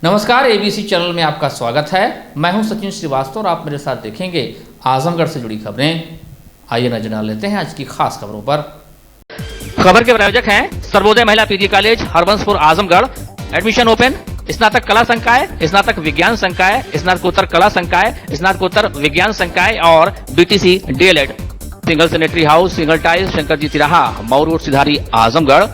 नमस्कार, ABC channel में आपका स्वागत है। मैं हूं सचिन श्रीवास्तव और आप मेरे साथ देखेंगे आजमगढ़ से जुड़ी खबरें। आइए नजर डाल लेते हैं आज की खास खबरों पर। खबर के प्रायोजक हैं Sarvodaya Mahila PG college Harbanspur Azamgarh. Admission open. स्नातक कला संकाय, स्नातक विज्ञान संकाय, स्नातकोत्तर कला संकाय, स्नातकोत्तर विज्ञान संकाय और BTC DElEd. Single sanitary house, single tile, Shankar ji तिराहा, Mau road, Sidhari, Azamgarh.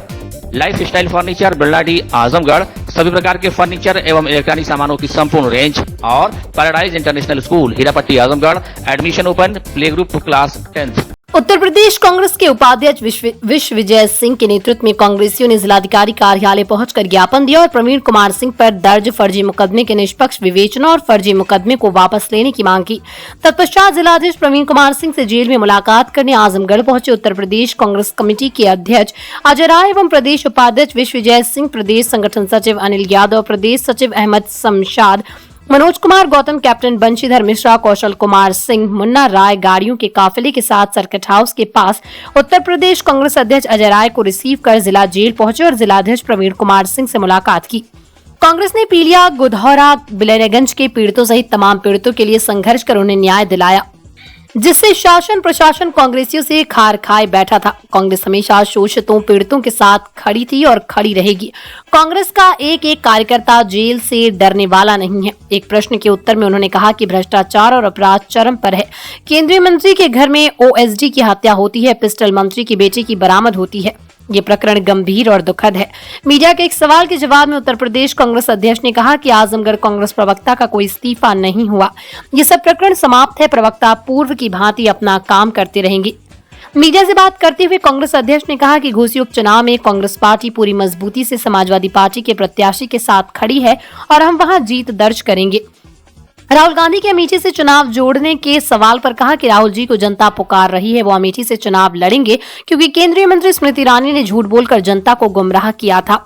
Life style furniture, Birladi, Azamgarh. सभी प्रकार के फर्नीचर एवं इलेक्ट्रॉनिक सामानों की संपूर्ण रेंज और paradise international school, Hirapatti, Azamgarh. Admission open. Play group class 10th। Uttar Pradesh Congress के उपाध्यक्ष विश्व विजय सिंह के नेतृत्व में कांग्रेसियों ने जिलाधिकारी कार्यालय पहुंचकर ज्ञापन दिया और प्रवीण कुमार सिंह पर दर्ज फर्जी मुकदमे के निष्पक्ष विवेचना और फर्जी मुकदमे को वापस लेने की मांग की। तत्पश्चात जिलाधीश प्रवीण कुमार सिंह से जेल में मुलाकात करने आजमगढ़ पहुंचे उत्तर प्रदेश कांग्रेस कमेटी के अध्यक्ष अजय राय एवं प्रदेश उपाध्यक्ष विश्व विजय सिंह, प्रदेश संगठन सचिव अनिल यादव, प्रदेश सचिव अहमद शमशाद, मनोज कुमार गौतम, कैप्टन बंशीधर मिश्रा, कौशल कुमार सिंह, मुन्ना राय गाड़ियों के काफिले के साथ सर्किट हाउस के पास उत्तर प्रदेश कांग्रेस अध्यक्ष अजय राय को रिसीव कर जिला जेल पहुंचे और जिलाध्यक्ष प्रवीण कुमार सिंह से मुलाकात की। कांग्रेस ने पीलिया, गुधौरा, बिलेरगंज के पीड़ितों सहित तमाम पीड़ितों के लिए संघर्ष कर उन्हें न्याय दिलाया, जिससे शासन प्रशासन कांग्रेसियों से खार खाए बैठा था। कांग्रेस हमेशा शोषितों पीड़ितों के साथ खड़ी थी और खड़ी रहेगी। कांग्रेस का एक एक कार्यकर्ता जेल से डरने वाला नहीं है। एक प्रश्न के उत्तर में उन्होंने कहा कि भ्रष्टाचार और अपराध चरम पर है। केंद्रीय मंत्री के घर में ओएसडी की हत्या होती है, पिस्टल मंत्री की बेटी की बरामद होती है। ये प्रकरण गंभीर और दुखद है। मीडिया के एक सवाल के जवाब में उत्तर प्रदेश कांग्रेस अध्यक्ष ने कहा कि आजमगढ़ कांग्रेस प्रवक्ता का कोई इस्तीफा नहीं हुआ। ये सब प्रकरण समाप्त है। प्रवक्ता पूर्व की भांति अपना काम करते रहेंगे। मीडिया से बात करते हुए कांग्रेस अध्यक्ष ने कहा कि घोसी उपचुनाव में कांग्रेस पार्टी पूरी मजबूती से समाजवादी पार्टी के प्रत्याशी के साथ खड़ी है और हम वहां जीत दर्ज करेंगे। राहुल गांधी के अमेठी से चुनाव जोड़ने के सवाल पर कहा कि राहुल जी को जनता पुकार रही है, वो अमेठी से चुनाव लड़ेंगे क्योंकि केंद्रीय मंत्री स्मृति ईरानी ने झूठ बोलकर जनता को गुमराह किया था।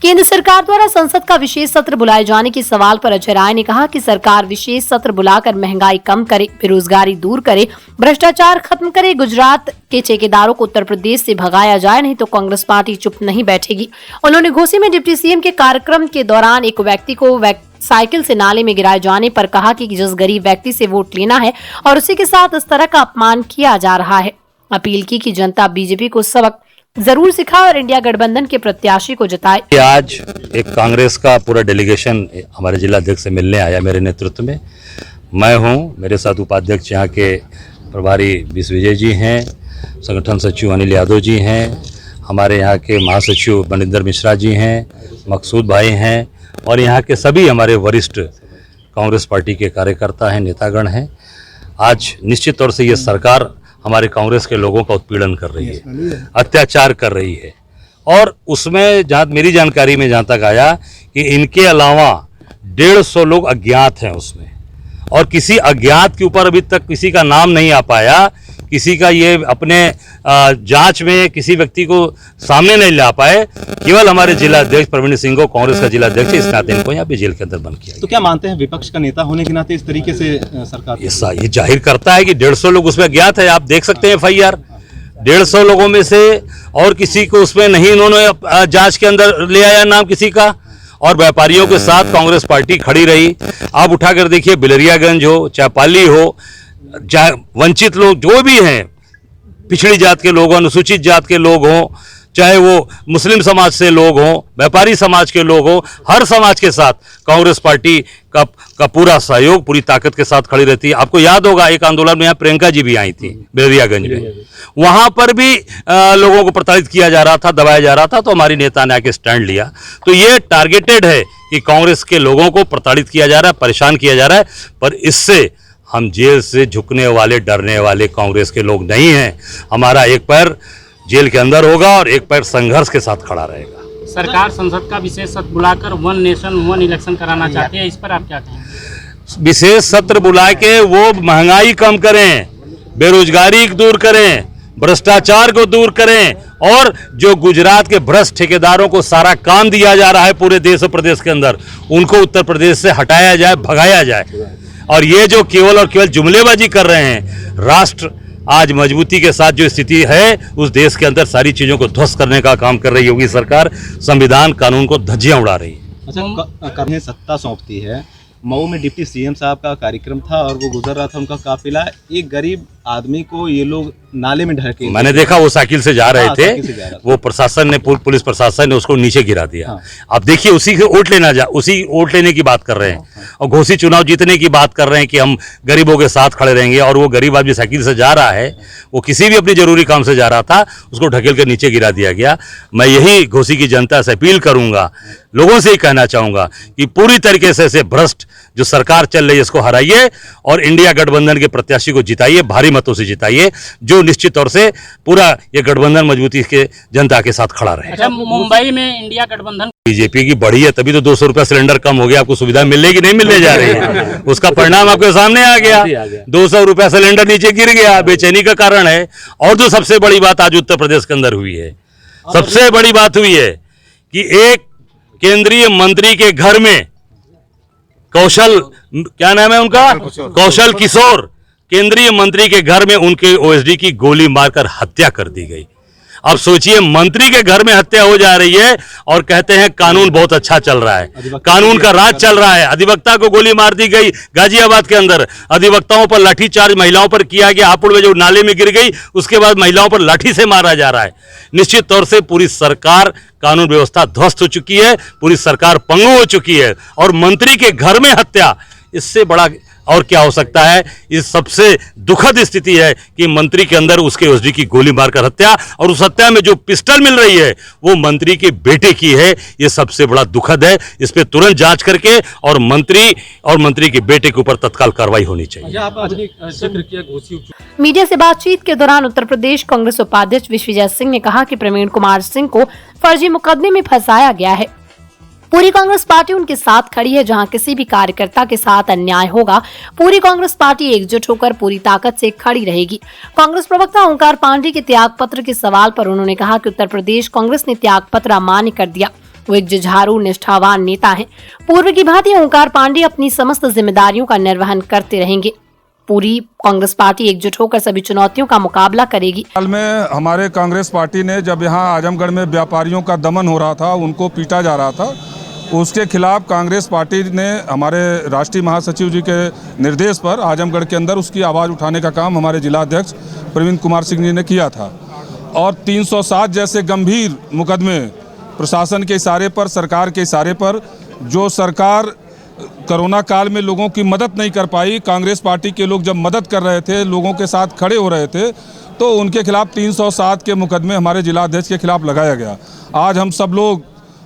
केंद्र सरकार द्वारा संसद का विशेष सत्र बुलाए जाने के सवाल पर अजय राय ने कहा कि सरकार विशेष सत्र बुलाकर महंगाई कम करे, बेरोजगारी दूर करे, भ्रष्टाचार खत्म करे, गुजरात के ठेकेदारों को उत्तर प्रदेश से भगाया जाए, नहीं तो कांग्रेस पार्टी चुप नहीं बैठेगी। उन्होंने घोसी में डिप्टी सीएम के कार्यक्रम के दौरान एक व्यक्ति को साइकिल से नाले में गिराए जाने पर कहा कि जिस गरीब व्यक्ति से वोट लेना है और उसी के साथ इस तरह का अपमान किया जा रहा है। अपील की कि जनता बीजेपी को सबक जरूर सिखाए और इंडिया गठबंधन के प्रत्याशी को जिताए। आज एक कांग्रेस का पूरा डेलीगेशन हमारे जिला अध्यक्ष से मिलने आया मेरे नेतृत्व में। मैं हूं, मेरे साथ उपाध्यक्ष यहाँ के प्रभारी विश्व विजय जी हैं, संगठन सचिव अनिल यादव जी हैं, हमारे यहाँ के महासचिव बनिंदर मिश्रा जी हैं, मकसूद भाई हैं और यहाँ के सभी हमारे वरिष्ठ कांग्रेस पार्टी के कार्यकर्ता हैं, नेतागण हैं। आज निश्चित तौर से ये सरकार हमारे कांग्रेस के लोगों का उत्पीड़न कर रही है, अत्याचार कर रही है और उसमें जहाँ मेरी जानकारी में जहाँ तक आया कि इनके अलावा 150 लोग अज्ञात हैं उसमें और किसी अज्ञात के ऊपर अभी तक किसी का नाम नहीं आ पाया, किसी का ये अपने जांच में किसी व्यक्ति को सामने नहीं ला पाए। केवल हमारे जिला अध्यक्ष प्रवीण सिंह को कांग्रेस का जिला अध्यक्ष इस नाते इनको यहाँ पे जेल के अंदर बंद किया। तो क्या मानते हैं विपक्ष का नेता होने के नाते इस तरीके से सरकार ये जाहिर करता है कि 150 लोग उसमें अज्ञात है। आप देख सकते हैं FIR 150 लोगों में से और किसी को उसमें नहीं इन्होंने जांच के अंदर ले आया नाम किसी का और व्यापारियों के साथ कांग्रेस पार्टी खड़ी रही। आप उठाकर देखिए, बिलरियागंज हो, चाहे पाली हो, चाहे वंचित लोग जो भी हैं, पिछड़ी जात के लोग हों, अनुसूचित जात के लोग हों, चाहे वो मुस्लिम समाज से लोग हों, व्यापारी समाज के लोग हों, हर समाज के साथ कांग्रेस पार्टी का पूरा सहयोग पूरी ताकत के साथ खड़ी रहती है। आपको याद होगा एक आंदोलन में यहाँ प्रियंका जी भी आई थी बिलरियागंज में, वहां पर भी लोगों को प्रताड़ित किया जा रहा था, दबाया जा रहा था, तो हमारी नेता ने आके स्टैंड लिया। तो ये टारगेटेड है कि कांग्रेस के लोगों को प्रताड़ित किया जा रहा है, परेशान किया जा रहा है, पर इससे हम जेल से झुकने वाले, डरने वाले कांग्रेस के लोग नहीं हैं। हमारा एक पैर जेल के अंदर होगा और एक पैर संघर्ष के साथ खड़ा रहेगा। सरकार संसद का विशेष सत्र बुलाकर 1 नेशन 1 इलेक्शन कराना चाहती है, इस पर आप क्या कहेंगे? विशेष सत्र बुला के वो महंगाई कम करें, बेरोजगारी दूर करें, भ्रष्टाचार को दूर करें और जो गुजरात के भ्रष्ट ठेकेदारों को सारा काम दिया जा रहा है पूरे देश और प्रदेश के अंदर, उनको उत्तर प्रदेश से हटाया जाए, भगाया जाए। और ये जो केवल और केवल जुमलेबाजी कर रहे हैं, राष्ट्र आज मजबूती के साथ जो स्थिति है उस देश के अंदर सारी चीजों को ध्वस्त करने का काम कर रही होगी सरकार, संविधान कानून को धज्जियां उड़ा रही है। अच्छा, कभी सत्ता सौंपती है। मऊ में डिप्टी सीएम साहब का कार्यक्रम था और वो गुजर रहा था उनका काफिला, एक गरीब आदमी को ये लोग नाले में ढके। मैंने देखा वो साइकिल से जा रहे थे, साइकिल से जा रहा था। वो प्रशासन ने, पुलिस प्रशासन ने उसको नीचे गिरा दिया। हाँ। अब देखिए उसी वोट लेने की बात कर रहे हैं और घोषित चुनाव जीतने की बात कर रहे हैं कि हम गरीबों के साथ खड़े रहेंगे, और वो गरीब आदमी साइकिल से जा रहा है, वो किसी भी अपनी जरूरी काम से जा रहा था, उसको ढकेल के नीचे गिरा दिया गया। मैं यही घोसी की जनता से अपील करूंगा, लोगों से ही कहना चाहूंगा कि पूरी तरीके से भ्रष्ट जो सरकार चल रही है इसको हराइए और इंडिया गठबंधन के प्रत्याशी को जिताइए, भारी मतों से जिताइए, जो निश्चित तौर से पूरा ये गठबंधन मजबूती के जनता के साथ खड़ा रहे। अच्छा, मुंबई में इंडिया गठबंधन बीजेपी की बढ़ी है, तभी तो 200 रुपया सिलेंडर कम हो गया। आपको सुविधा मिलने की नहीं मिलने जा रही है, उसका परिणाम आपके सामने आ गया। 200 रुपया सिलेंडर नीचे गिर गया, बेचैनी का कारण है। और जो सबसे बड़ी बात आज उत्तर प्रदेश के अंदर हुई है, सबसे बड़ी बात हुई है कि एक केंद्रीय मंत्री के घर में कौशल, क्या नाम है उनका, कौशल किशोर, केंद्रीय मंत्री के घर में उनके ओएसडी की गोली मारकर हत्या कर दी गई। अब सोचिए, मंत्री के घर में हत्या हो जा रही है और कहते हैं कानून बहुत अच्छा चल रहा है, कानून का राज चल रहा है। अधिवक्ता को गोली मार दी गई गाजियाबाद के अंदर, अधिवक्ताओं पर लाठीचार्ज महिलाओं पर किया गया। हापुड़ में जो नाले में गिर गई उसके बाद महिलाओं पर लाठी से मारा जा रहा है। निश्चित तौर से पूरी सरकार, कानून व्यवस्था ध्वस्त हो चुकी है, पूरी सरकार पंगु हो चुकी है, और मंत्री के घर में हत्या, इससे बड़ा और क्या हो सकता है। इस सबसे दुखद स्थिति है कि मंत्री के अंदर उसके ओएसडी की गोली मारकर हत्या, और उस हत्या में जो पिस्टल मिल रही है वो मंत्री के बेटे की है। ये सबसे बड़ा दुखद है। इस पे तुरंत जांच करके और मंत्री के बेटे के ऊपर तत्काल कार्रवाई होनी चाहिए। मीडिया से बातचीत के दौरान उत्तर प्रदेश कांग्रेस उपाध्यक्ष विश्वविजय सिंह ने कहा कि प्रवीण कुमार सिंह को फर्जी मुकदमे में फंसाया गया है। पूरी कांग्रेस पार्टी उनके साथ खड़ी है। जहां किसी भी कार्यकर्ता के साथ अन्याय होगा, पूरी कांग्रेस पार्टी एकजुट होकर पूरी ताकत से खड़ी रहेगी। कांग्रेस प्रवक्ता ओंकार पांडे के त्याग पत्र के सवाल पर उन्होंने कहा कि उत्तर प्रदेश कांग्रेस ने त्याग पत्र अमान्य कर दिया। वो एक जुझारू निष्ठावान नेता हैं। पूर्व की भांति ओंकार पांडे अपनी समस्त जिम्मेदारियों का निर्वहन करते रहेंगे। पूरी कांग्रेस पार्टी एकजुट होकर सभी चुनौतियों का मुकाबला करेगी। हाल में हमारे कांग्रेस पार्टी ने, जब यहाँ आजमगढ़ में व्यापारियों का दमन हो रहा था, उनको पीटा जा रहा था, उसके खिलाफ कांग्रेस पार्टी ने हमारे राष्ट्रीय महासचिव जी के निर्देश पर आजमगढ़ के अंदर उसकी आवाज़ उठाने का काम हमारे जिला अध्यक्ष प्रवीण कुमार सिंह जी ने किया था। और 307 जैसे गंभीर मुकदमे प्रशासन के इशारे पर, सरकार के इशारे पर, जो सरकार कोरोना काल में लोगों की मदद नहीं कर पाई, कांग्रेस पार्टी के लोग जब मदद कर रहे थे, लोगों के साथ खड़े हो रहे थे, तो उनके खिलाफ 307 के मुकदमे हमारे जिला अध्यक्ष के खिलाफ लगाया गया। आज हम सब लोग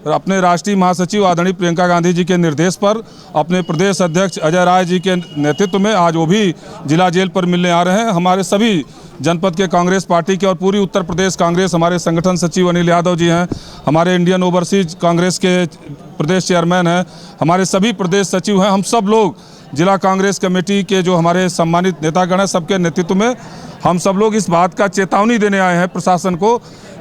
अपने राष्ट्रीय महासचिव आदरणीय प्रियंका गांधी जी के निर्देश पर, अपने प्रदेश अध्यक्ष अजय राय जी के नेतृत्व में आज वो भी जिला जेल पर मिलने आ रहे हैं। हमारे सभी जनपद के कांग्रेस पार्टी के और पूरी उत्तर प्रदेश कांग्रेस, हमारे संगठन सचिव अनिल यादव जी हैं, हमारे इंडियन ओवरसीज कांग्रेस के प्रदेश चेयरमैन हैं, हमारे सभी प्रदेश सचिव हैं, हम सब लोग जिला कांग्रेस कमेटी के जो हमारे सम्मानित नेतागण हैं, सबके नेतृत्व में हम सब लोग इस बात का चेतावनी देने आए हैं प्रशासन को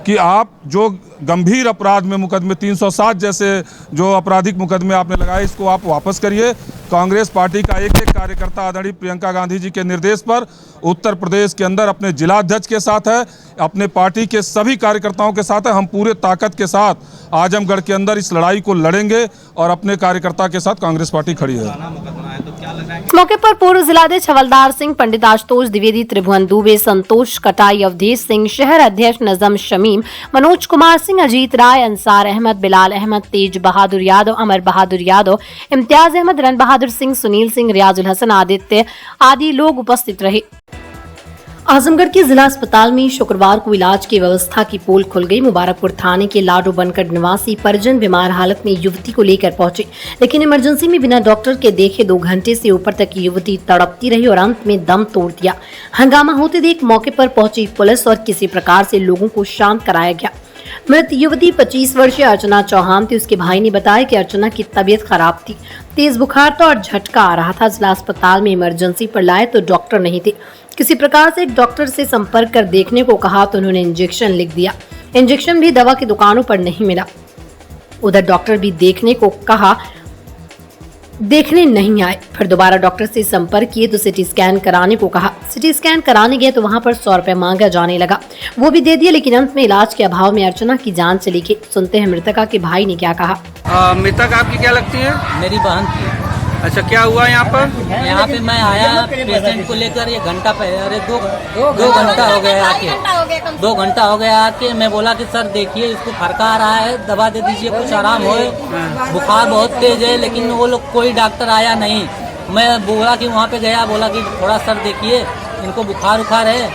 कि आप जो गंभीर अपराध में मुकदमे 307 जैसे जो आपराधिक मुकदमे आपने लगाए, इसको आप वापस करिए। कांग्रेस पार्टी का एक एक कार्यकर्ता आदरणीय प्रियंका गांधी जी के निर्देश पर उत्तर प्रदेश के अंदर अपने जिला अध्यक्ष के साथ है, अपने पार्टी के सभी कार्यकर्ताओं के साथ है। हम पूरे ताकत के साथ आजमगढ़ के अंदर इस लड़ाई को लड़ेंगे और अपने कार्यकर्ता के साथ कांग्रेस पार्टी खड़ी है। इस मौके पर पूर्व जिलाध्यक्ष हवलदार सिंह, पंडित आशुतोष द्विवेदी, त्रिभुवन दुबे, संतोष कटाई, अवधेश सिंह, शहर अध्यक्ष नजम शमीम, मनोज कुमार सिंह, अजीत राय, अंसार अहमद, बिलाल अहमद, तेज बहादुर यादव, अमर बहादुर यादव, इम्तियाज अहमद, रन बहादुर सिंह, सुनील सिंह, रियाजुल हसन, आदित्य आदि लोग उपस्थित रहे। आजमगढ़ के जिला अस्पताल में शुक्रवार को इलाज की व्यवस्था की पोल खुल गई। मुबारकपुर थाने के लाडो बनकर निवासी परिजन बीमार हालत में युवती को लेकर पहुंचे, लेकिन इमरजेंसी में बिना डॉक्टर के देखे 2 घंटे से ऊपर तक युवती तड़पती रही और अंत में दम तोड़ दिया। हंगामा होते देख मौके पर पहुंची पुलिस और किसी प्रकार से लोगों को शांत कराया गया। मृत युवती 25 वर्षीय अर्चना चौहान थी। उसके भाई ने बताया कि अर्चना की तबीयत खराब थी, तेज बुखार था और झटका आ रहा था। जिला अस्पताल में इमरजेंसी पर लाए तो डॉक्टर नहीं थे। किसी प्रकार से डॉक्टर से संपर्क कर देखने को कहा तो उन्होंने इंजेक्शन लिख दिया। इंजेक्शन भी दवा की दुकानों पर नहीं मिला। उधर डॉक्टर भी देखने को कहा देखने नहीं आए। फिर दोबारा डॉक्टर से संपर्क किए तो सिटी स्कैन कराने को कहा। सिटी स्कैन कराने गए तो वहां पर 100 रुपए मांगा जाने लगा, वो भी दे दिए, लेकिन अंत में इलाज के अभाव में अर्चना की जान चली गई। सुनते हैं मृतका के भाई ने क्या कहा। मृतक आपकी क्या लगती है? मेरी बहन थी। अच्छा, क्या हुआ यहाँ पर? यहाँ पे मैं आया पेशेंट को लेकर, ये घंटा पहले, अरे दो घंटा हो गया आके, 2 घंटा हो गया आके। मैं बोला कि सर देखिए इसको फरका आ रहा है, दवा दे दीजिए, कुछ आराम होए, बुखार बहुत तेज है, लेकिन वो लोग कोई डॉक्टर आया नहीं। मैं बोला कि वहाँ पे गया, बोला कि थोड़ा सर देखिए इनको बुखार उखार है,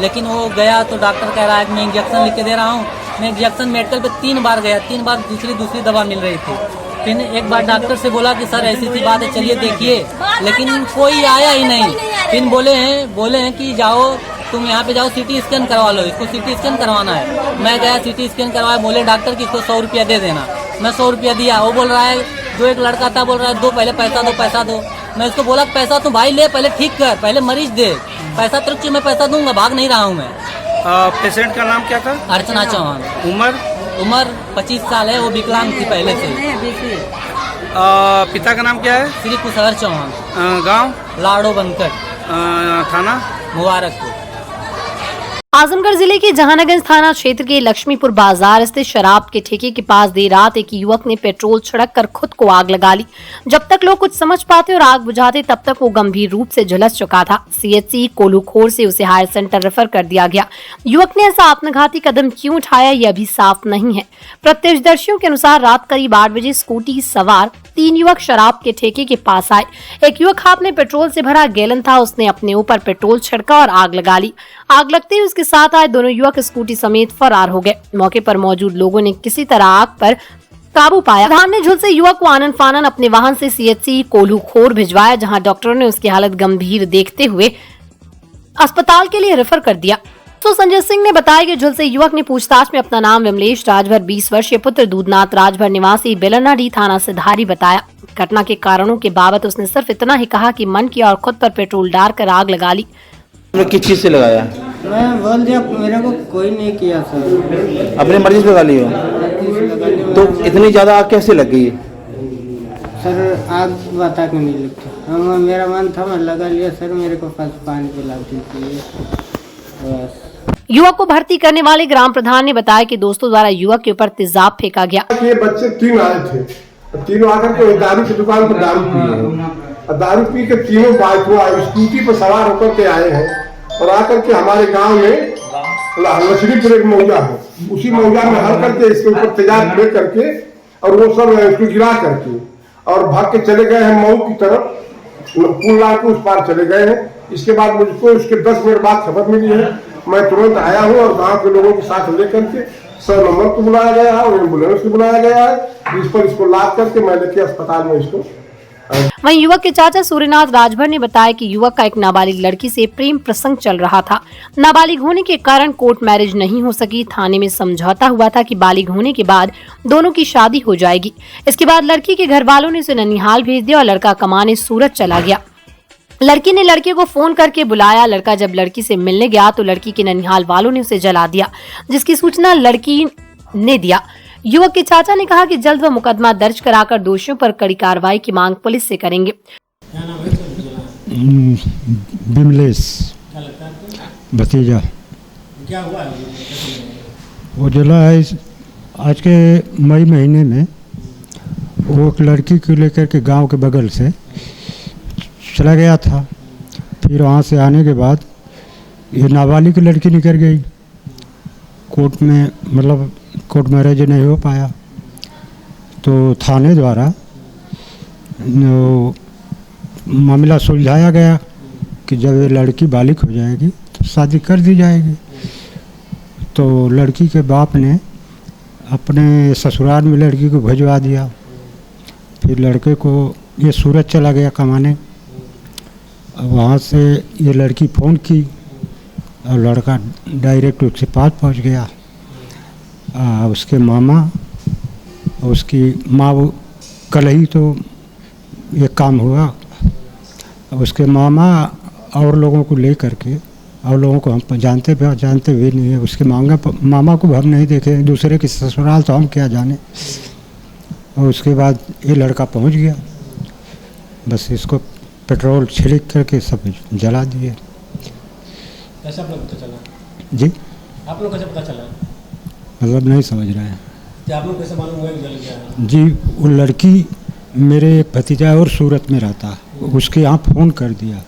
लेकिन वो गया तो डॉक्टर कह रहा है कि मैं इंजेक्शन लिख के दे रहा हूँ। मैं इंजेक्शन मेडिकल पे 3 बार गया, 3 बार दूसरी दवा मिल रही थी। फिर एक बार डॉक्टर से बोला कि सर ऐसी सी बात है, चलिए देखिए, लेकिन कोई आया ही नहीं। फिर बोले हैं कि जाओ तुम यहाँ पे जाओ, सीटी स्कैन करवा लो, इसको सीटी स्कैन करवाना है। मैं गया, सीटी स्कैन करवाया, बोले डॉक्टर कि इसको 100 रुपया दे देना। मैं 100 रुपया दिया। वो बोल रहा है, जो एक लड़का था बोल रहा है, दो पहले पैसा दो। मैं उसको बोला पैसा तू भाई ले, पहले ठीक कर, पहले मरीज दे, पैसा तेरे को मैं पैसा दूंगा, भाग नहीं रहा हूँ मैं। पेशेंट का नाम क्या था? अर्चना चौहान। उम्र 25 साल है, वो विकलांग थी पहले से। पिता का नाम क्या है? श्री कुशहर चौहान। गांव? लाड़ो बनकर। थाना? मुबारकपुर। आजमगढ़ जिले के जहानगंज थाना क्षेत्र के लक्ष्मीपुर बाजार स्थित शराब के ठेके के पास देर रात एक युवक ने पेट्रोल छिड़क कर खुद को आग लगा ली। जब तक लोग कुछ समझ पाते और आग बुझाते तब तक वो गंभीर रूप से झुलस चुका था। सीएचसी कोलूखोर से उसे हायर सेंटर रेफर कर दिया गया। युवक ने ऐसा आत्मघाती कदम क्यों उठाया ये अभी साफ नहीं है। प्रत्यक्षदर्शियों के अनुसार रात करीब 8 बजे स्कूटी सवार 3 युवक शराब के ठेके के पास आए। एक युवक हाथ में पेट्रोल से भरा गैलन था, उसने अपने ऊपर पेट्रोल छिड़का और आग लगा ली। आग लगते ही उसके साथ आए दोनों युवक स्कूटी समेत फरार हो गए। मौके पर मौजूद लोगों ने किसी तरह आग पर काबू पाया। प्रधान ने झुलसे युवक को आनन फानन अपने वाहन से सीएचसी कोलूखोर भिजवाया, जहां डॉक्टरों ने उसकी हालत गंभीर देखते हुए अस्पताल के लिए रेफर कर दिया। तो संजय सिंह ने बताया कि झुलसे युवक ने पूछताछ में अपना नाम विमलेश राजभर 20 वर्षीय पुत्र दूधनाथ राजभर निवासी बेलनाडी थाना सिधारी बताया। घटना के कारणों के बाबत उसने सिर्फ इतना ही कहा कि मन किया और खुद पर पेट्रोल डालकर आग लगा ली। किस चीज से लगाया? मैं बोल दिया, मेरे को कोई नहीं किया सर। अपने मर्जी से लगा ली हो? तो इतनी ज्यादा आग कैसे लग गई? सर आग बता के नहीं लगता, मेरा मन था, मैं लगा लिया सर। मेरे को पानी पिला दीजिए बस। युवक को भर्ती करने वाले ग्राम प्रधान ने बताया कि दोस्तों द्वारा युवक के ऊपर तेजाब फेंका गया। ये बच्चे 3 आए थे, तीनों आकर के दारू की दुकान पर दारू पी, दारू पी के तीनों बाइक स्कूटी पर सवार होकर के आए हैं और आकर के हमारे गांव में लक्ष्मीपुर एक मौजा है, उसी मौजा में हर करके इसके ऊपर तेजाब फेंक करके और वो सब इसको गिरा करके और भाग के चले गए हैं मऊ की तरफ, पुल लाल के उस पार चले गए हैं। इसके बाद मुझको उसके 10 मिनट बाद खबर मिली है, मैं तुरंत आया हूँ और गांव के लोगों के साथ लेकर के 100 नंबर को बुलाया गया है और एम्बुलेंस को बुलाया गया है। इस पर इसको लाद करके मैं लेके अस्पताल में इसको। वहीं युवक के चाचा सूर्यनाथ राजभर ने बताया कि युवक का एक नाबालिग लड़की से प्रेम प्रसंग चल रहा था। नाबालिग होने के कारण कोर्ट मैरिज नहीं हो सकी। थाने में समझौता हुआ था कि बालिग होने के बाद दोनों की शादी हो जाएगी। इसके बाद लड़की के घर वालों ने उसे ननिहाल भेज दिया और लड़का कमाने सूरत चला गया। लड़की ने लड़के को फोन करके बुलाया। लड़का जब लड़की से मिलने गया तो लड़की के ननिहाल वालों ने उसे जला दिया, जिसकी सूचना लड़की ने दिया। युवक के चाचा ने कहा कि जल्द वह मुकदमा दर्ज कराकर दोषियों पर कड़ी कार्रवाई की मांग पुलिस से करेंगे। विमलेश भतीजा। क्या हुआ? वो जला है आज के मई महीने में। वो एक लड़की को लेकर के गांव के बगल से चला गया था। फिर वहाँ से आने के बाद ये नाबालिग की लड़की निकल गई। कोर्ट में मतलब कोर्ट मैरिज नहीं हो पाया तो थाने द्वारा मामला सुलझाया गया कि जब ये लड़की बालिग हो जाएगी तो शादी कर दी जाएगी। तो लड़की के बाप ने अपने ससुराल में लड़की को भिजवा दिया। फिर लड़के को ये सूरत चला गया कमाने। वहाँ से ये लड़की फ़ोन की और लड़का डायरेक्ट उसके पास पहुँच गया। उसके मामा और उसकी माँ वो कल ही तो ये काम हुआ। उसके मामा और लोगों को ले करके और लोगों को हम जानते भी नहीं है। उसके मामा को हम नहीं देखे, दूसरे के ससुराल तो हम क्या जाने। और उसके बाद ये लड़का पहुंच गया। बस इसको पेट्रोल छिड़क करके सब जला दिए। कैसे आप लोग पता चला? जी आप लोग कैसे पता चला? मतलब नहीं समझ रहे हैं। कि आप लोग कैसे मालूम हुआ कि जल गया है? जी वो लड़की मेरे एक भतीजा और सूरत में रहता, उसके यहाँ फ़ोन कर दिया,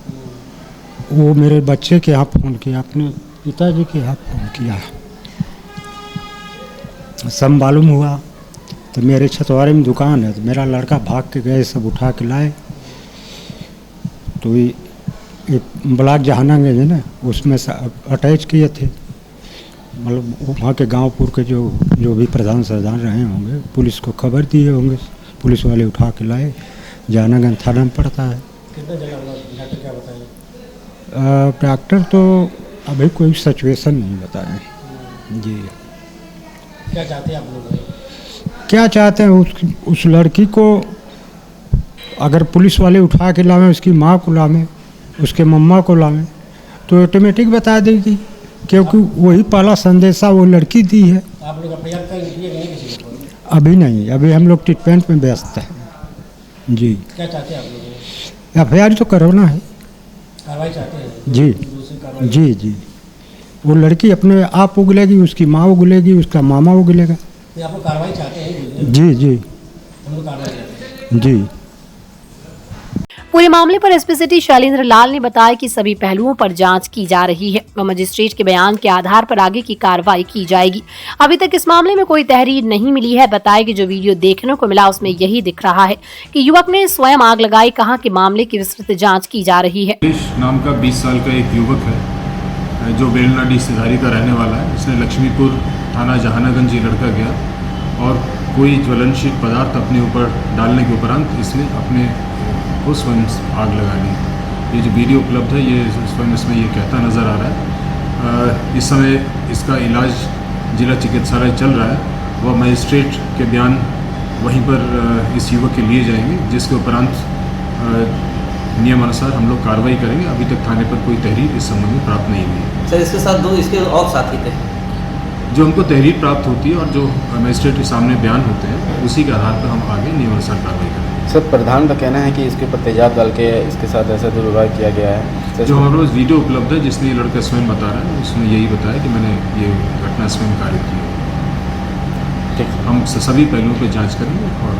वो मेरे बच्चे के यहाँ फ़ोन किया, अपने पिताजी के यहाँ फ़ोन किया, सब मालूम हुआ। तो मेरे छतवारे में दुकान है, तो मेरा लड़का भाग के गए, सब उठा के लाए। तो ये ब्लॉक जहानागंज है ना, उसमें से अटैच किए थे, मतलब वहाँ के गांवपुर के जो भी प्रधान सरदार रहे होंगे, पुलिस को खबर दिए होंगे, पुलिस वाले उठा के लाए। जहानागंज थाना में पड़ता है। कितना जला हुआ डॉक्टर क्या बताया? डॉक्टर तो अभी कोई सिचुएशन नहीं बताए। जी क्या चाहते हैं आप लोग? क्या चाहते हैं उस लड़की को अगर पुलिस वाले उठा के लावें, उसकी माँ को लावें, उसके मम्मा को लावें, तो ऑटोमेटिक बता देगी, क्योंकि वही पहला संदेशा वो लड़की दी है। आप लोग एफआईआर कर दिए कि नहीं किसी को? अभी नहीं, अभी हम लोग ट्रीटमेंट में व्यस्त हैं। जी क्या चाहते हैं आप लोग? एफआईआर तो करवाना है। कार्रवाई चाहते हैं? जी जी जी, वो लड़की अपने आप उगलेगी, उसकी माँ उगलेगी, उसका मामा उगलेगा। आप लोग कार्रवाई चाहते हैं? जी जी हम लोग कार्रवाई चाहते हैं। जी। पूरे मामले पर एसपी सिटी शैलेंद्र लाल ने बताया कि सभी पहलुओं पर जांच की जा रही है और मजिस्ट्रेट के बयान के आधार पर आगे की कार्रवाई की जाएगी। अभी तक इस मामले में कोई तहरीर नहीं मिली है। बताया कि जो वीडियो देखने को मिला उसमें यही दिख रहा है कि युवक ने स्वयं आग लगाई। कहा कि मामले की विस्तृत जाँच की जा रही है। नाम का 20 साल का एक युवक है जो बेलनाडी सिधारी का रहने वाला है। इसने लक्ष्मीपुर थाना जहानागंज लड़का गया और कोई ज्वलनशील पदार्थ अपने ऊपर डालने के उपरांत इसने अपने को स्वयं आग लगा ली। ये जो वीडियो उपलब्ध है ये स्वयं इसमें ये कहता नज़र आ रहा है। इस समय इसका इलाज जिला चिकित्सालय चल रहा है। वह मजिस्ट्रेट के बयान वहीं पर इस युवक के लिए जाएंगे, जिसके उपरांत नियमानुसार हम लोग कार्रवाई करेंगे। अभी तक थाने पर कोई तहरीर इस संबंध में प्राप्त नहीं हुई है। सर इसके साथ दो इसके और साथी थे। जो हमको तहरीर प्राप्त होती है और जो मजिस्ट्रेट के सामने बयान होते हैं उसी के आधार पर हम आगे नियमानुसार कार्रवाई करेंगे। सर प्रधान का कहना है कि इसके ऊपर तेजाब डाल के इसके साथ ऐसा दुर्व्यवहार किया गया है। जो हमारे पास वीडियो उपलब्ध है जिसने ये लड़का स्वयं बता रहा है, उसने यही बताया कि मैंने ये घटना स्वयं कारित की है। ठीक, हम सभी पहलुओं पर जाँच करेंगे और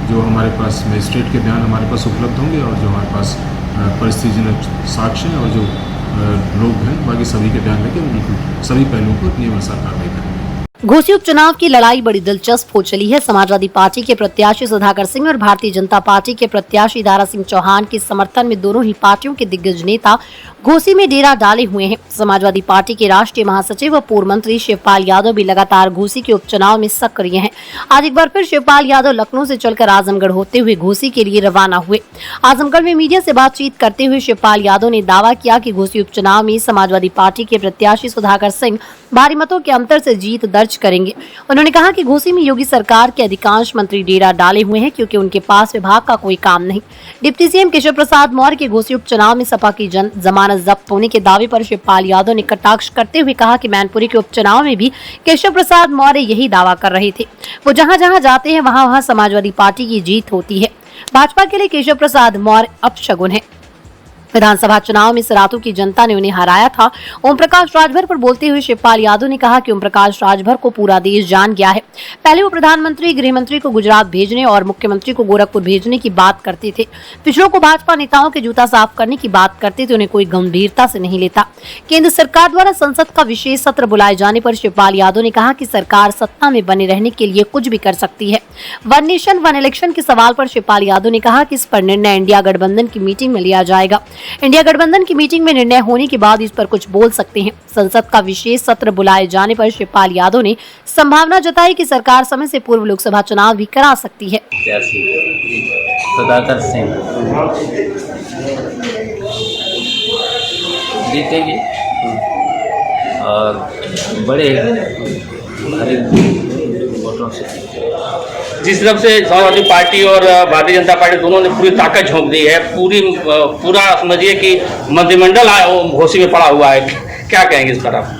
जो हमारे पास मजिस्ट्रेट के बयान हमारे पास उपलब्ध होंगे और जो हमारे पास परिस्थितिजनक साक्ष्य हैं और जो लोग हैं बाकी सभी के बयान लेके बिल्कुल सभी पहलुओं पर नियमानुसार कार्रवाई करेंगे। घोसी उपचुनाव की लड़ाई बड़ी दिलचस्प हो चली है। समाजवादी पार्टी के प्रत्याशी सुधाकर सिंह और भारतीय जनता पार्टी के प्रत्याशी दारा सिंह चौहान के समर्थन में दोनों ही पार्टियों के दिग्गज नेता घोसी में डेरा डाले हुए हैं। समाजवादी पार्टी के राष्ट्रीय महासचिव व पूर्व मंत्री शिवपाल यादव भी लगातार घोसी के उपचुनाव में सक्रिय हैं। आज एक बार फिर शिवपाल यादव लखनऊ से चलकर आजमगढ़ होते हुए घोसी के लिए रवाना हुए। आजमगढ़ में मीडिया से बातचीत करते हुए शिवपाल यादव ने दावा किया कि घोसी उपचुनाव में समाजवादी पार्टी के प्रत्याशी सुधाकर सिंह भारी मतों के अंतर से जीत दर्ज करेंगे। उन्होंने कहा कि घोसी में योगी सरकार के अधिकांश मंत्री डेरा डाले हुए हैं क्योंकि उनके पास विभाग का कोई काम नहीं। डिप्टी सीएम केशव प्रसाद मौर्य के घोसी उपचुनाव में सपा की जमानत जब्त होने के दावे पर शिवपाल यादव ने कटाक्ष करते हुए कहा कि मैनपुरी के उपचुनाव में भी केशव प्रसाद मौर्य यही दावा कर रहे थे। वो जहां जहां जाते हैं वहां समाजवादी पार्टी की जीत होती है। भाजपा के लिए केशव प्रसाद मौर्य अपशगुन है। विधानसभा चुनाव में सरातू की जनता ने उन्हें हराया था। ओम प्रकाश राजभर पर बोलते हुए शिवपाल यादव ने कहा कि ओम प्रकाश राजभर को पूरा देश जान गया है। पहले वो प्रधानमंत्री, गृह मंत्री को गुजरात भेजने और मुख्यमंत्री को गोरखपुर भेजने की बात करते थे। पिछड़ों को भाजपा नेताओं के जूता साफ करने की बात करते थे, उन्हें कोई गंभीरता से नहीं लेता। केंद्र सरकार द्वारा संसद का विशेष सत्र बुलाए जाने पर शिवपाल यादव ने कहा कि सरकार सत्ता में बने रहने के लिए कुछ भी कर सकती है। वन नेशन वन इलेक्शन के सवाल पर शिवपाल यादव ने कहा कि इस पर निर्णय इंडिया गठबंधन की मीटिंग में लिया जाएगा। इंडिया गठबंधन की मीटिंग में निर्णय होने के बाद इस पर कुछ बोल सकते हैं। संसद का विशेष सत्र बुलाए जाने पर शिवपाल यादव ने संभावना जताई कि सरकार समय से पूर्व लोकसभा चुनाव भी करा सकती है। सुधाकर सिंह जीतेगी और बड़े भारी वोटों से। जिस तरफ से समाजवादी पार्टी और भारतीय जनता पार्टी दोनों ने पूरी ताकत झोंक दी है, पूरा समझिए कि मंत्रिमंडल घोसी में पड़ा हुआ है, क्या कहेंगे इस पर आप?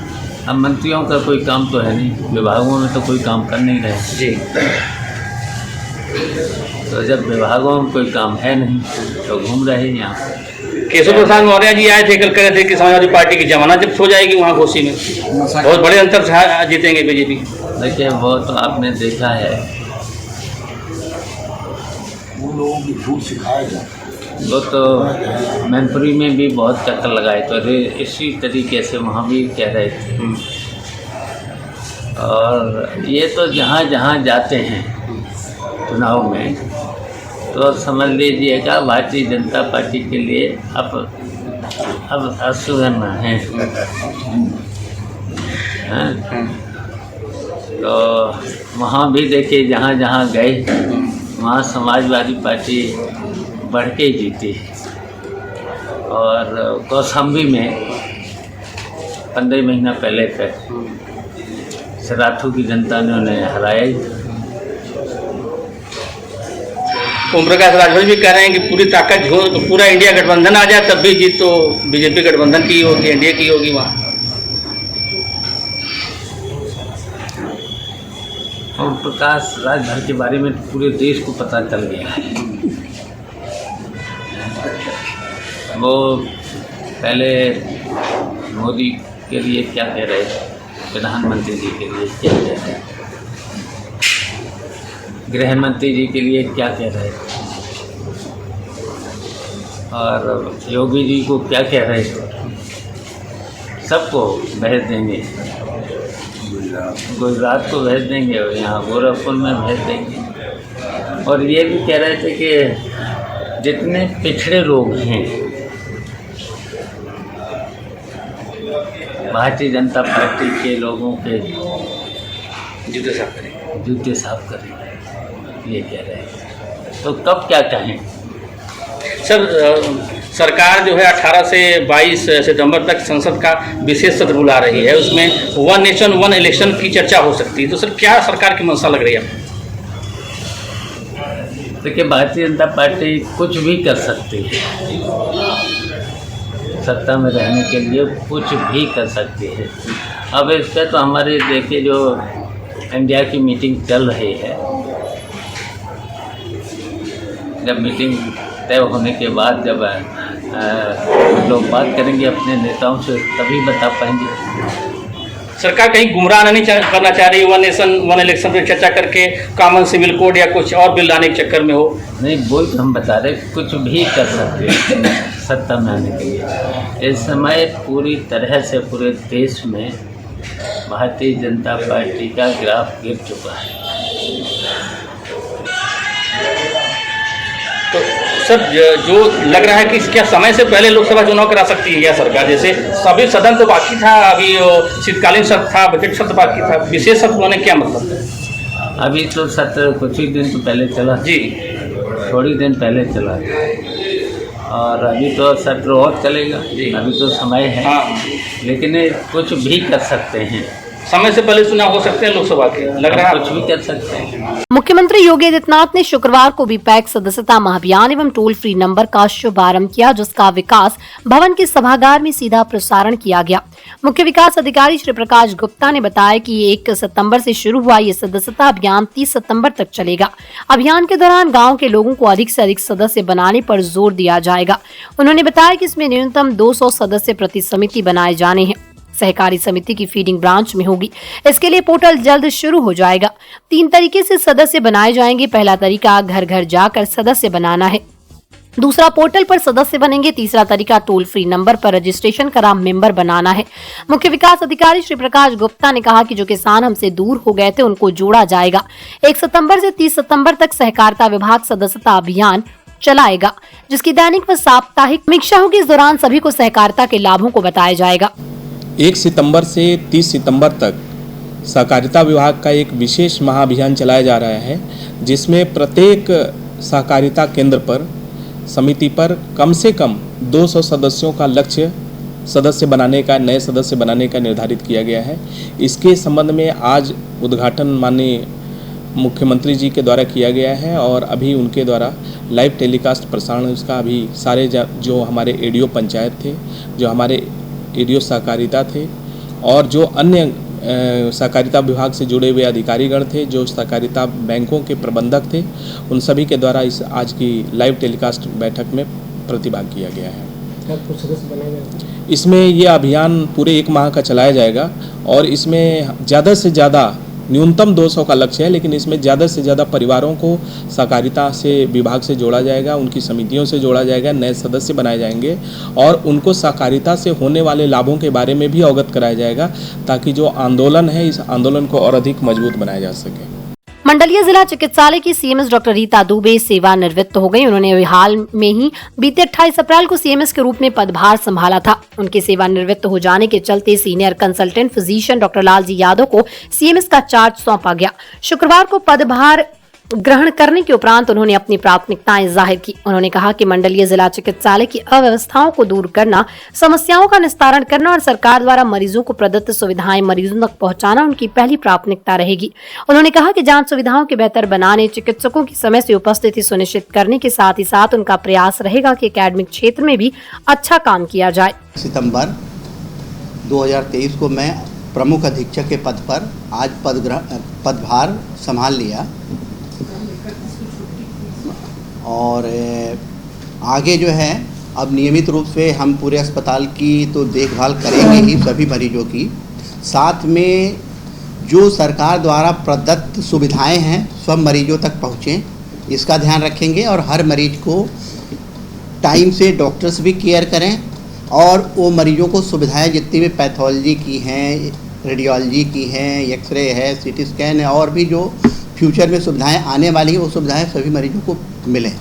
अब मंत्रियों का कोई काम तो है नहीं, विभागों में तो कोई काम कर नहीं रहे। जी तो जब विभागों में कोई काम है नहीं तो घूम रहे हैं यहाँ। केशव प्रसाद मौर्य जी आए थे, कल कह रहे थे कि समाजवादी पार्टी की जमानत जब्त हो जाएगी वहाँ घोसी में, बहुत बड़े अंतर से जीतेंगे बीजेपी। देखिए वो तो आपने देखा है, वो लोगों की झूठ सिखाएगा। वो तो मैनपुरी में भी बहुत चक्कर लगाए तो इसी तरीके से वहाँ भी कह रहे थे। और ये तो जहाँ जहाँ जाते हैं चुनाव में तो समझ लीजिएगा भारतीय जनता पार्टी के लिए अब असुगन है। तो वहाँ भी देखिए जहाँ जहाँ गए वहाँ समाजवादी पार्टी बढ़ के जीती है। और कौशाम्बी में 15 महीना पहले तक सराथू की जनता ने उन्हें हराया ही। ओम प्रकाश राजभर भी कह रहे हैं कि पूरी ताकत हो तो पूरा इंडिया गठबंधन आ जाए तब भी जीत तो बीजेपी गठबंधन की होगी, एनडीए की होगी वहाँ। ओम प्रकाश राजभर के बारे में पूरे देश को पता चल गया है। वो पहले मोदी के लिए क्या कह रहे, प्रधानमंत्री जी के लिए क्या कह रहे, गृह मंत्री जी के लिए क्या कह रहे और योगी जी को क्या कह रहे, सबको भेज देंगे। गुजरात को भेज देंगे और यहाँ गोरखपुर में भेज देंगे। और ये भी कह रहे थे कि जितने पिछड़े लोग हैं भारतीय जनता पार्टी के लोगों के जूते साफ करें, जूते साफ करें, ये कह रहे हैं। तो कब क्या कहें सर? सरकार जो है 18 से 22 सितंबर तक संसद का विशेष सत्र बुला रही है, उसमें 1 नेशन 1 इलेक्शन की चर्चा हो सकती है। तो सर क्या सरकार की मंशा लग रही है? देखिए भारतीय जनता पार्टी कुछ भी कर सकती है, सत्ता में रहने के लिए कुछ भी कर सकती है। अब इस पर तो हमारे देखिए जो इंडिया की मीटिंग चल रही है, जब मीटिंग तय होने के बाद जब लोग बात करेंगे अपने नेताओं से तभी बता पाएंगे। सरकार कहीं गुमराह नहीं करना चाह रही, 1 नेशन 1 इलेक्शन पर चर्चा करके कॉमन सिविल कोड या कुछ और बिल लाने के चक्कर में हो? नहीं, वो हम बता रहे कुछ भी कर सकते हैं सत्ता में आने के लिए। इस समय पूरी तरह से पूरे देश में भारतीय जनता पार्टी का ग्राफ गिर चुका है। तो सर जो लग रहा है कि क्या समय से पहले लोकसभा चुनाव करा सकती है या सरकार? जैसे सभी सदन तो बाकी था, अभी शीतकालीन सत्र था, बजट सत्र बाकी था, विशेष सत्र होने क्या मतलब है? अभी तो सत्र कुछ ही दिन तो पहले चला जी, थोड़ी दिन पहले चला और अभी तो सत्र और चलेगा। अभी तो समय है। हाँ। लेकिन कुछ भी कर सकते हैं, समय से पहले चुनाव हो सकते हैं लोकसभा के, लग रहा है कुछ भी कर सकते हैं। मुख्यमंत्री योगी आदित्यनाथ ने शुक्रवार को पैक सदस्यता महाअभियान एवं टोल फ्री नंबर का शुभारंभ किया, जिसका विकास भवन के सभागार में सीधा प्रसारण किया गया। मुख्य विकास अधिकारी श्री प्रकाश गुप्ता ने बताया कि 1 सितंबर से शुरू हुआ ये सदस्यता अभियान 30 सितंबर तक चलेगा। अभियान के दौरान गाँव के लोगों को अधिक से अधिक सदस्य बनाने पर जोर दिया जाएगा। उन्होंने बताया कि इसमें न्यूनतम 200 सदस्य प्रति समिति बनाए जाने हैं। सहकारी समिति की फीडिंग ब्रांच में होगी। इसके लिए पोर्टल जल्द शुरू हो जाएगा। 3 तरीके से सदस्य बनाए जाएंगे। पहला तरीका घर घर जाकर सदस्य बनाना है, दूसरा पोर्टल पर सदस्य बनेंगे, तीसरा तरीका टोल फ्री नंबर पर रजिस्ट्रेशन करा मेंबर बनाना है। मुख्य विकास अधिकारी श्री प्रकाश गुप्ता ने कहा कि जो किसान हमसे दूर हो गए थे उनको जोड़ा जाएगा। 1 सितंबर से 30 सितंबर तक सहकारिता विभाग सदस्यता अभियान चलाएगा, जिसकी दैनिक व साप्ताहिक समीक्षा होगी। इस दौरान सभी को सहकारिता के लाभों को बताया जाएगा। 1 सितंबर से 30 सितंबर तक सहकारिता विभाग का एक विशेष महाअभियान चलाया जा रहा है, जिसमें प्रत्येक सहकारिता केंद्र पर समिति पर कम से कम 200 सदस्यों का लक्ष्य सदस्य बनाने का, नए सदस्य बनाने का निर्धारित किया गया है। इसके संबंध में आज उद्घाटन माननीय मुख्यमंत्री जी के द्वारा किया गया है और अभी उनके द्वारा लाइव टेलीकास्ट प्रसारण उसका अभी सारे जो हमारे एडीओ पंचायत थे, जो हमारे एडीओ सहकारिता थे और जो अन्य सहकारिता विभाग से जुड़े हुए अधिकारीगण थे, जो सहकारिता बैंकों के प्रबंधक थे, उन सभी के द्वारा इस आज की लाइव टेलीकास्ट बैठक में प्रतिभाग किया गया है। इसमें ये अभियान पूरे 1 माह का चलाया जाएगा और इसमें ज़्यादा से ज़्यादा न्यूनतम 200 का लक्ष्य है, लेकिन इसमें ज़्यादा से ज़्यादा परिवारों को सहकारिता से विभाग से जोड़ा जाएगा, उनकी समितियों से जोड़ा जाएगा, नए सदस्य बनाए जाएंगे और उनको सहकारिता से होने वाले लाभों के बारे में भी अवगत कराया जाएगा, ताकि जो आंदोलन है इस आंदोलन को और अधिक मजबूत बनाया जा सके। मंडलीय जिला चिकित्सालय की सीएमएस डॉक्टर रीता दुबे सेवानिवृत्त हो गई। उन्होंने अभी हाल में ही बीते 28 अप्रैल को सीएमएस के रूप में पदभार संभाला था। उनके सेवानिवृत्त हो जाने के चलते senior consultant physician doctor Lalji Yadav को सीएमएस का चार्ज सौंपा गया। शुक्रवार को पदभार ग्रहण करने के उपरांत उन्होंने अपनी प्राथमिकताएं जाहिर की। उन्होंने कहा कि मंडलीय जिला चिकित्सालय की अव्यवस्थाओं को दूर करना, समस्याओं का निस्तारण करना और सरकार द्वारा मरीजों को प्रदत्त सुविधाएं मरीजों तक पहुंचाना उनकी पहली प्राथमिकता रहेगी। उन्होंने कहा कि जांच सुविधाओं के बेहतर बनाने, चिकित्सकों की समय से उपस्थिति सुनिश्चित करने के साथ ही साथ उनका प्रयास रहेगा कि एकेडमिक क्षेत्र में भी अच्छा काम किया जाए। सितंबर 2023 को मैं प्रमुख अधीक्षक के पद पर आज पदभार संभाल लिया और आगे जो है अब नियमित रूप से हम पूरे अस्पताल की तो देखभाल करेंगे ही, सभी मरीजों की। साथ में जो सरकार द्वारा प्रदत्त सुविधाएं हैं सब मरीजों तक पहुँचें, इसका ध्यान रखेंगे और हर मरीज को टाइम से डॉक्टर्स भी केयर करें और वो मरीजों को सुविधाएं जितनी भी पैथोलॉजी की हैं, रेडियोलॉजी की हैं, एक्सरे है, सीटी स्कैन है और भी जो फ्यूचर में सुविधाएं आने वाली हैं वो सुविधाएं सभी मरीजों को मिलें।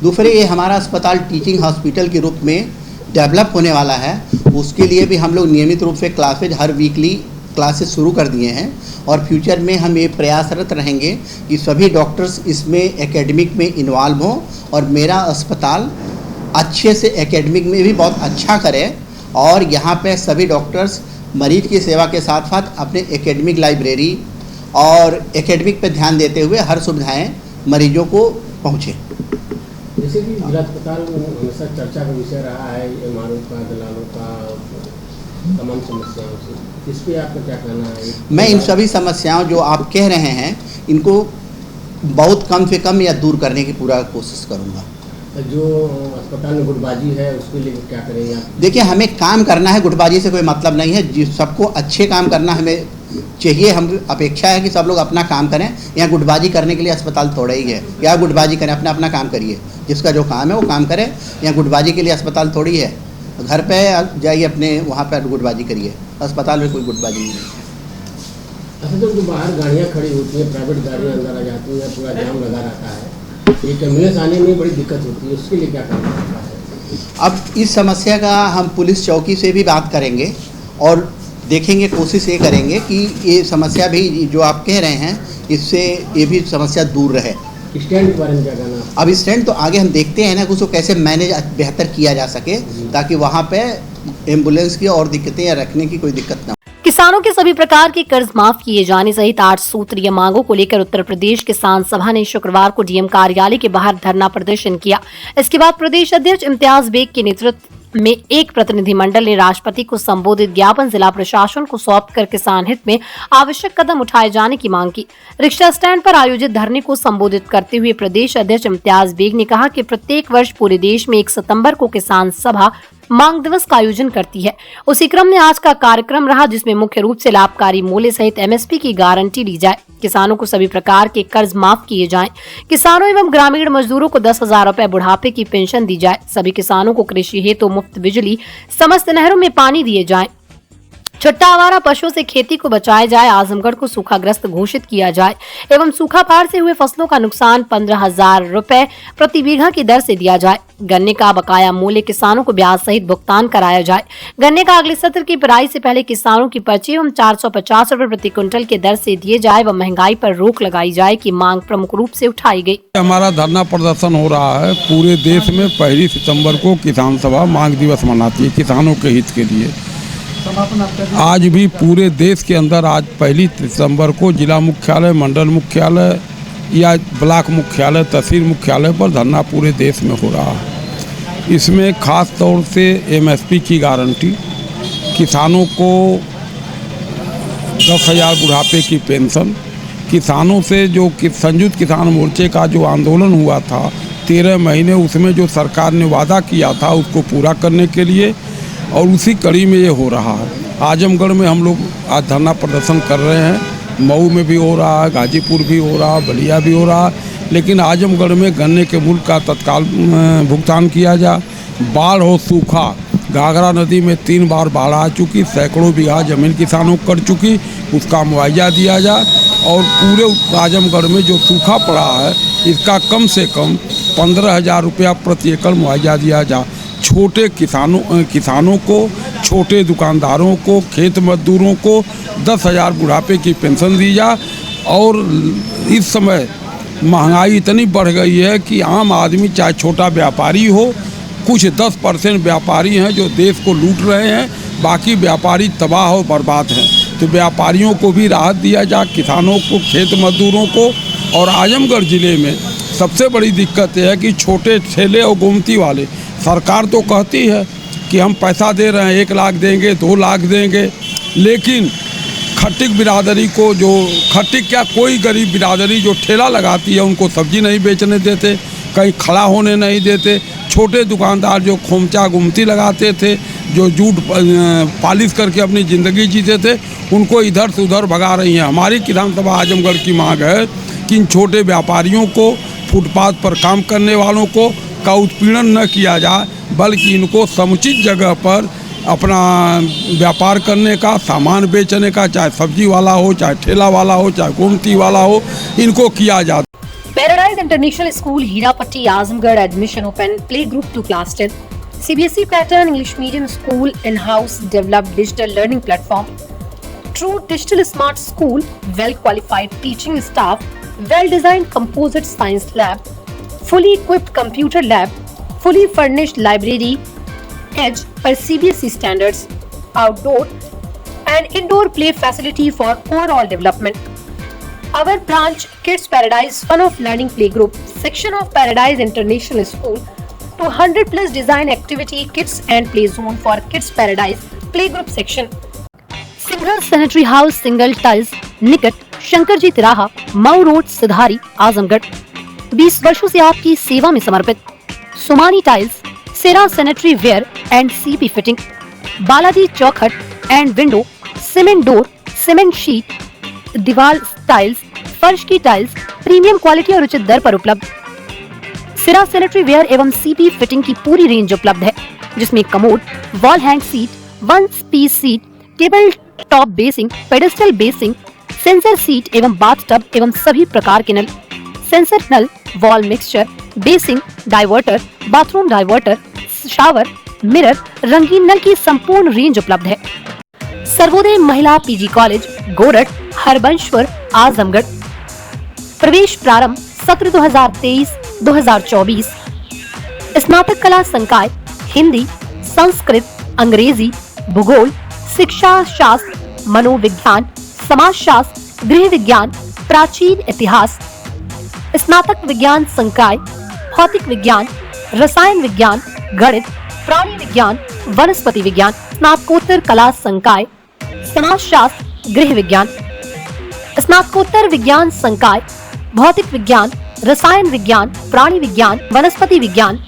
दूसरे, ये हमारा अस्पताल टीचिंग हॉस्पिटल के रूप में डेवलप होने वाला है, उसके लिए भी हम लोग नियमित रूप से क्लासेज हर वीकली क्लासेस शुरू कर दिए हैं और फ्यूचर में हम ये प्रयासरत रहेंगे कि सभी डॉक्टर्स इसमें एकेडमिक में इन्वॉल्व हों और मेरा अस्पताल अच्छे से एकेडमिक में भी बहुत अच्छा करे और यहाँ पे सभी डॉक्टर्स मरीज की सेवा के साथ साथ अपने एकेडमिक लाइब्रेरी और एकेडमिक पे ध्यान देते हुए हर सुविधाएं मरीजों को पहुँचे। जैसे कि जिला अस्पताल हमेशा चर्चा का विषय रहा है, एमआरओ का, दलालों का, तमाम समस्याओं से, इस पे आपका क्या कहना है? मैं इन सभी समस्याओं जो आप कह रहे हैं इनको बहुत कम से कम या दूर करने की पूरा कोशिश करूँगा। जो अस्पताल में गुटबाजी है उसके लिए क्या करेंगे आप? देखिए, हमें काम करना है, गुटबाजी से कोई मतलब नहीं है। सबको अच्छे काम करना हमें चाहिए। हम अपेक्षा है कि सब लोग अपना काम करें। यहाँ गुटबाजी करने के लिए अस्पताल थोड़ा ही है। या गुटबाजी करें, अपना अपना काम करिए, जिसका जो काम है वो काम करे। यहाँ गुटबाजी के लिए अस्पताल थोड़ी है। घर पे जाइए अपने, वहाँ पर गुटबाजी करिए। अस्पताल में कोई गुटबाजी नहीं है। अच्छा, जो बाहर गाड़ियाँ खड़ी होती हैं, प्राइवेट गाड़ियाँ अंदर आ जाती हैं, पूरा जाम लगा रहता है, एक एम्बुलेंस आने में बड़ी दिक्कत होती है, उसके लिए क्या करना पड़ता है? अब इस समस्या का हम पुलिस चौकी से भी बात करेंगे और देखेंगे, कोशिश ये करेंगे कि ये समस्या भी जो आप कह रहे हैं इससे ये भी समस्या दूर रहे। स्टैंड के बारे में क्या कहना? अब स्टैंड तो आगे हम देखते हैं ना कि उसको कैसे मैनेज बेहतर किया जा सके ताकि वहाँ पे एम्बुलेंस की और दिक्कतें या रखने की कोई दिक्कत ना हो। किसानों के सभी प्रकार के कर्ज माफ किए जाने सहित 8 सूत्रीय मांगों को लेकर उत्तर प्रदेश किसान सभा ने शुक्रवार को डीएम कार्यालय के बाहर धरना प्रदर्शन किया। इसके बाद प्रदेश अध्यक्ष इम्तियाज बेग के नेतृत्व में एक प्रतिनिधिमंडल ने राष्ट्रपति को संबोधित ज्ञापन जिला प्रशासन को सौंपकर किसान हित में आवश्यक कदम उठाए जाने की मांग की। रिक्शा स्टैंड पर आयोजित धरने को संबोधित करते हुए प्रदेश अध्यक्ष इम्तियाज बेग ने कहा कि प्रत्येक वर्ष पूरे देश में 1 सितंबर को किसान सभा मांग दिवस का आयोजन करती है। उसी क्रम में आज का कार्यक्रम रहा, जिसमें मुख्य रूप से लाभकारी मूल्य सहित एमएसपी की गारंटी ली जाए, किसानों को सभी प्रकार के कर्ज माफ किए जाएं, किसानों एवं ग्रामीण मजदूरों को 10,000 रुपए बुढ़ापे की पेंशन दी जाए, सभी किसानों को कृषि हेतु मुफ्त बिजली, समस्त नहरों में पानी दिए जाएं, छुट्टा आवारा पशुओं से खेती को बचाया जाए, आजमगढ़ को सूखाग्रस्त घोषित किया जाए एवं सूखा पार से हुए फसलों का नुकसान 15,000 रुपए प्रति बीघा की दर से दिया जाए, गन्ने का बकाया मूल्य किसानों को ब्याज सहित भुगतान कराया जाए, गन्ने का अगले सत्र की पेराई से पहले किसानों की पर्ची एवं 450 रुपए प्रति क्विंटल के दर से दिए जाए व महंगाई पर रोक लगाई जाए की मांग प्रमुख रूप से उठाई गई। हमारा धरना प्रदर्शन हो रहा है। पूरे देश में 1 सितंबर को किसान सभा मांग दिवस मनाती है किसानों के हित के लिए। आज भी पूरे देश के अंदर आज 1 सितंबर को जिला मुख्यालय, मंडल मुख्यालय या ब्लॉक मुख्यालय, तहसील मुख्यालय पर धरना पूरे देश में हो रहा है। इसमें खास तौर से एमएसपी की गारंटी, किसानों को 10,000 बुढ़ापे की पेंशन। किसानों से जो संयुक्त किसान मोर्चे का जो आंदोलन हुआ था 13 महीने, उसमें जो सरकार ने वादा किया था उसको पूरा करने के लिए, और उसी कड़ी में ये हो रहा है। आजमगढ़ में हम लोग आज धरना प्रदर्शन कर रहे हैं, मऊ में भी हो रहा है, गाजीपुर भी हो रहा है, बलिया भी हो रहा है, लेकिन आजमगढ़ में गन्ने के मूल्य का तत्काल भुगतान किया जाए। बाढ़ हो सूखा, घाघरा नदी में 3 बार बाढ़ आ चुकी, सैकड़ों बीघा जमीन किसानों को कट चुकी, उसका मुआवजा दिया जाए। और पूरे आजमगढ़ में जो सूखा पड़ा है इसका कम से कम 15,000 रुपया प्रति एकड़ मुआवजा दिया जाए। छोटे किसानों को, छोटे दुकानदारों को, खेत मजदूरों को 10,000 बुढ़ापे की पेंशन दी जाए। और इस समय महंगाई इतनी बढ़ गई है कि आम आदमी, चाहे छोटा व्यापारी हो, कुछ 10% व्यापारी हैं जो देश को लूट रहे हैं, बाकी व्यापारी तबाह और बर्बाद हैं। तो व्यापारियों को भी राहत दिया जाए, किसानों को, खेत मजदूरों को। और आजमगढ़ ज़िले में सबसे बड़ी दिक्कत यह है कि छोटे ठेले और गोमती वाले, सरकार तो कहती है कि हम पैसा दे रहे हैं, 1 लाख देंगे, 2 लाख देंगे, लेकिन खट्टिक बिरादरी को, जो खट्टिक क्या, कोई गरीब बिरादरी जो ठेला लगाती है उनको सब्जी नहीं बेचने देते, कहीं खड़ा होने नहीं देते। छोटे दुकानदार जो खोमचा गुमती लगाते थे, जो जूट पालिश करके अपनी ज़िंदगी जीते थे, उनको इधर से उधर भगा रही हैं। हमारी किसान सभा आजमगढ़ की मांग है कि इन छोटे व्यापारियों को, फुटपाथ पर काम करने वालों को का उत्पीड़न न किया जाए, बल्कि इनको समुचित जगह पर अपना व्यापार करने का, सामान बेचने का, चाहे सब्जी वाला हो, चाहे ठेला वाला हो, चाहे गोमती वाला हो, इनको किया जाता। Paradise international school Hirapatti Azamgarh admission open play group to class 10 CBSE pattern English medium school in house developed digital learning platform true digital smart school well qualified teaching staff well designed composite science lab fully equipped computer lab, fully furnished library, edge per CBSE standards, outdoor and indoor play facility for overall development. Our branch Kids Paradise Fun of Learning Playgroup section of Paradise International School to 100+ design activity kids and play zone for Kids Paradise Playgroup section. Single Sanitary House Single Tiles निकट शंकर जी तिराहा Mau road Sidhari Azamgarh 20 वर्षों से आपकी सेवा में समर्पित। Somany tiles, Cera sanitary ware and CP fitting, Balaji चौखट and window, cement door, cement sheet, दीवार टाइल्स, फर्श की टाइल्स प्रीमियम क्वालिटी और उचित दर पर उपलब्ध। सेरा सैनिटरी वेयर एवं सीपी फिटिंग की पूरी रेंज उपलब्ध है, जिसमें commode, wall hang seat, 1 piece seat, table top basin, pedestal basin, sensor seat एवं बाथ टब एवं सभी प्रकार के नल, सेंसर नल, wall mixture, basin, diverter, bathroom diverter, shower, mirror, रंगीन नल की संपूर्ण रेंज उपलब्ध है। Sarvodaya Mahila PG college Gorath Harbanshpur Azamgarh. प्रवेश प्रारंभ सत्र 2023-2024। स्नातक कला संकाय हिंदी, संस्कृत, अंग्रेजी, भूगोल, शिक्षा शास्त्र, मनोविज्ञान, समाज शास्त्र, गृह विज्ञान, प्राचीन इतिहास। स्नातक विज्ञान संकाय भौतिक विज्ञान, रसायन विज्ञान, गणित, प्राणी विज्ञान, वनस्पति विज्ञान। स्नातकोत्तर कला संकाय समाजशास्त्र, गृह विज्ञान। स्नातकोत्तर विज्ञान संकाय भौतिक विज्ञान, रसायन विज्ञान, प्राणी विज्ञान, वनस्पति विज्ञान।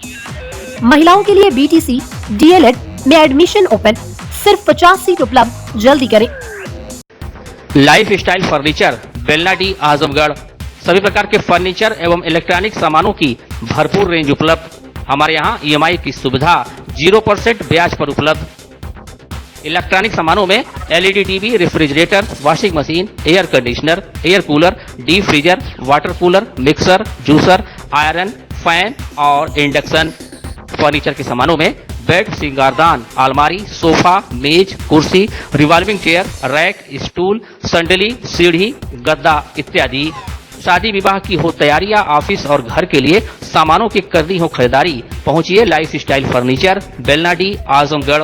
महिलाओं के लिए BTC DLED में एडमिशन ओपन, सिर्फ 50 सीट उपलब्ध, जल्दी करें। Life style furniture Belnadi Azamgarh सभी प्रकार के फर्नीचर एवं इलेक्ट्रॉनिक सामानों की भरपूर रेंज उपलब्ध। हमारे यहाँ EMI की सुविधा 0% ब्याज पर उपलब्ध। इलेक्ट्रॉनिक सामानों में LED TV, refrigerator, washing machine, air conditioner, air cooler, deep freezer, water cooler, mixer, juicer, iron, fan और इंडक्शन। फर्नीचर के सामानों में बेड, सिंगारदान, अलमारी, सोफा, मेज, कुर्सी, रिवॉल्विंग चेयर, रैक, स्टूल, संडली, सीढ़ी, गद्दा इत्यादि। शादी विवाह की हो तैयारियां, ऑफिस और घर के लिए सामानों की करनी हो खरीदारी, पहुंचिए life style furniture Belnadi Azamgarh.